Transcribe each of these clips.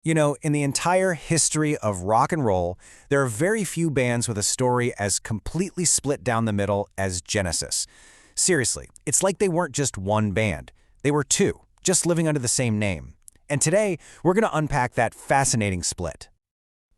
You know, in the entire history of rock and roll, there are very few bands with a story as completely split down the middle as Genesis. Seriously, it's like they weren't just one band. They were two, just living under the same name. And today, we're going to unpack that fascinating split.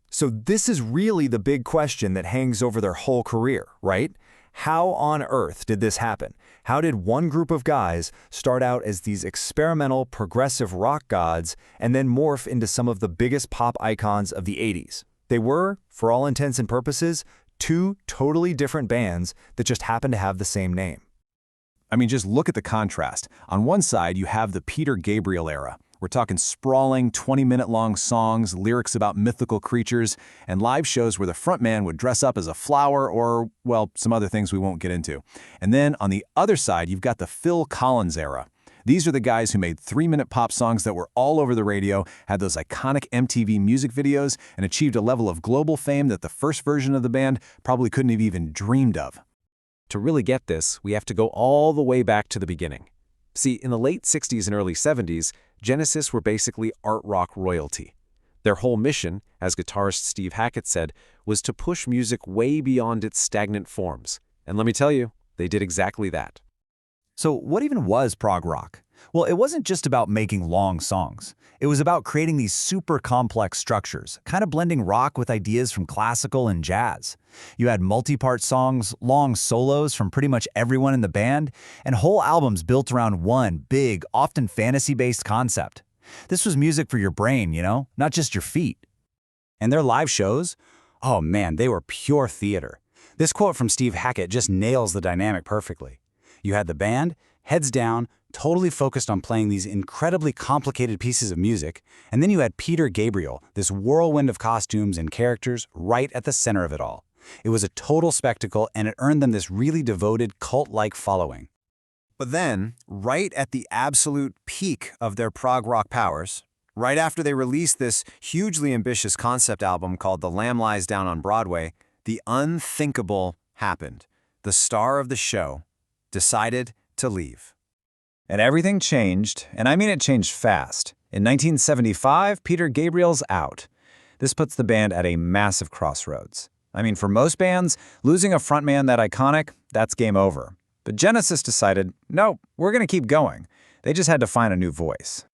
So this is really the big question that hangs over their whole career, right? How on earth did this happen? How did one group of guys start out as these experimental, progressive rock gods and then morph into some of the biggest pop icons of the 80s? They were, for all intents and purposes, two totally different bands that just happened to have the same name. I mean, just look at the contrast. On one side, you have the Peter Gabriel era. We're talking sprawling, 20-minute-long songs, lyrics about mythical creatures, and live shows where the frontman would dress up as a flower or, well, some other things we won't get into. And then on the other side, you've got the Phil Collins era. These are the guys who made 3-minute pop songs that were all over the radio, had those iconic MTV music videos, and achieved a level of global fame that the first version of the band probably couldn't have even dreamed of. To really get this, we have to go all the way back to the beginning. See, in the late 60s and early 70s, Genesis were basically art rock royalty. Their whole mission, as guitarist Steve Hackett said, was to push music way beyond its stagnant forms. And let me tell you, they did exactly that. So what even was prog rock? Well, it wasn't just about making long songs. It was about creating these super complex structures, kind of blending rock with ideas from classical and jazz. You had multi-part songs, long solos from pretty much everyone in the band, and whole albums built around one big, often fantasy-based concept. This was music for your brain, you know, not just your feet. And their live shows? Oh man, they were pure theater. This quote from Steve Hackett just nails the dynamic perfectly. You had the band, heads down, totally focused on playing these incredibly complicated pieces of music, and then you had Peter Gabriel, this whirlwind of costumes and characters right at the center of it all. It was a total spectacle, and it earned them this really devoted, cult-like following. But then, right at the absolute peak of their prog rock powers, right after they released this hugely ambitious concept album called The Lamb Lies Down on Broadway, the unthinkable happened. The star of the show decided to leave. And everything changed, and I mean it changed fast. In 1975, Peter Gabriel's out. This puts the band at a massive crossroads. I mean, for most bands, losing a frontman that iconic, that's game over. But Genesis decided, no, we're going to keep going. They just had to find a new voice.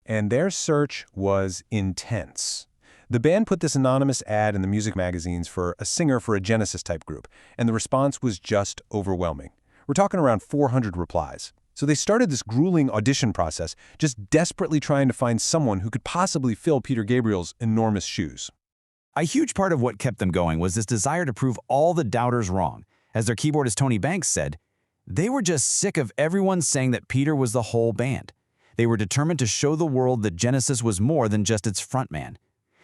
And their search was intense. The band put this anonymous ad in the music magazines for a singer for a Genesis-type group, and the response was just overwhelming. We're talking around 400 replies. So they started this grueling audition process, just desperately trying to find someone who could possibly fill Peter Gabriel's enormous shoes. A huge part of what kept them going was this desire to prove all the doubters wrong. As their keyboardist Tony Banks said, they were just sick of everyone saying that Peter was the whole band. They were determined to show the world that Genesis was more than just its frontman.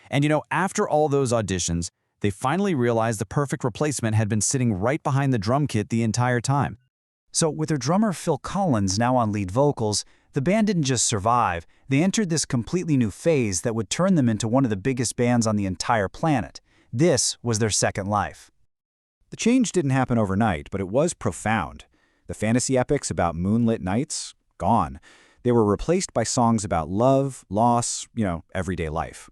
And you know, after all those auditions, they finally realized the perfect replacement had been sitting right behind the drum kit the entire time. So with their drummer Phil Collins now on lead vocals, the band didn't just survive, they entered this completely new phase that would turn them into one of the biggest bands on the entire planet. This was their second life. The change didn't happen overnight, but it was profound. The fantasy epics about moonlit nights? Gone. They were replaced by songs about love, loss, everyday life.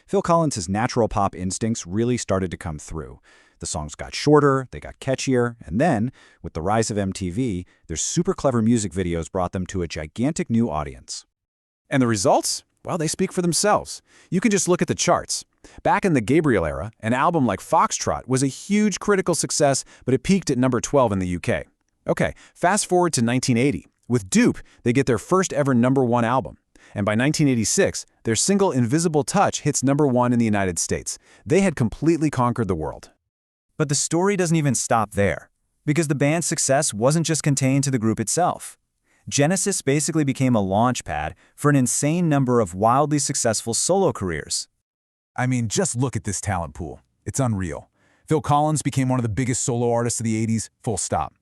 Phil Collins' natural pop instincts really started to come through. The songs got shorter, they got catchier, and then, with the rise of MTV, their super clever music videos brought them to a gigantic new audience. And the results? Well, they speak for themselves. You can just look at the charts. Back in the Gabriel era, an album like Foxtrot was a huge critical success, but it peaked at number 12 in the UK. Okay, fast forward to 1980. With Dupe, they get their first ever #1 album. And by 1986, their single Invisible Touch hits #1 in the United States. They had completely conquered the world. But the story doesn't even stop there, because the band's success wasn't just contained to the group itself. Genesis basically became a launch pad for an insane number of wildly successful solo careers. I mean, just look at this talent pool. It's unreal. Phil Collins became one of the biggest solo artists of the 80s, full stop.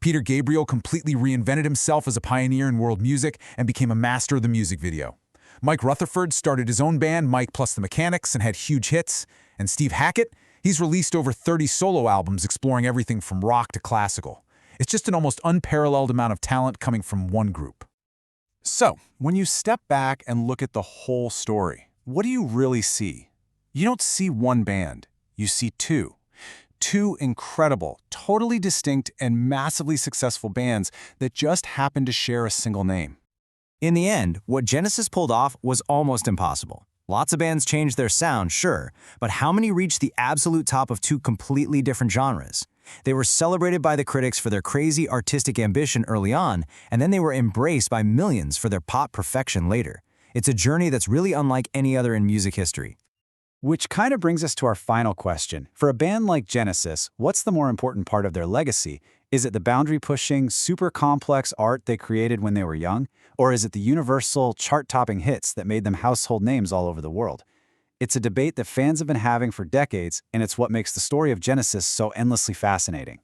Peter Gabriel completely reinvented himself as a pioneer in world music and became a master of the music video. Mike Rutherford started his own band, Mike Plus the Mechanics, and had huge hits. And Steve Hackett? He's released over 30 solo albums exploring everything from rock to classical. It's just an almost unparalleled amount of talent coming from one group. So, when you step back and look at the whole story, what do you really see? You don't see one band. You see two. Two incredible, totally distinct, and massively successful bands that just happen to share a single name. In the end, what Genesis pulled off was almost impossible. Lots of bands changed their sound, sure, but how many reached the absolute top of two completely different genres? They were celebrated by the critics for their crazy artistic ambition early on, and then they were embraced by millions for their pop perfection later. It's a journey that's really unlike any other in music history. Which kind of brings us to our final question. For a band like Genesis, what's the more important part of their legacy? Is it the boundary-pushing, super complex art they created when they were young? Or is it the universal, chart-topping hits that made them household names all over the world? It's a debate that fans have been having for decades, and it's what makes the story of Genesis so endlessly fascinating.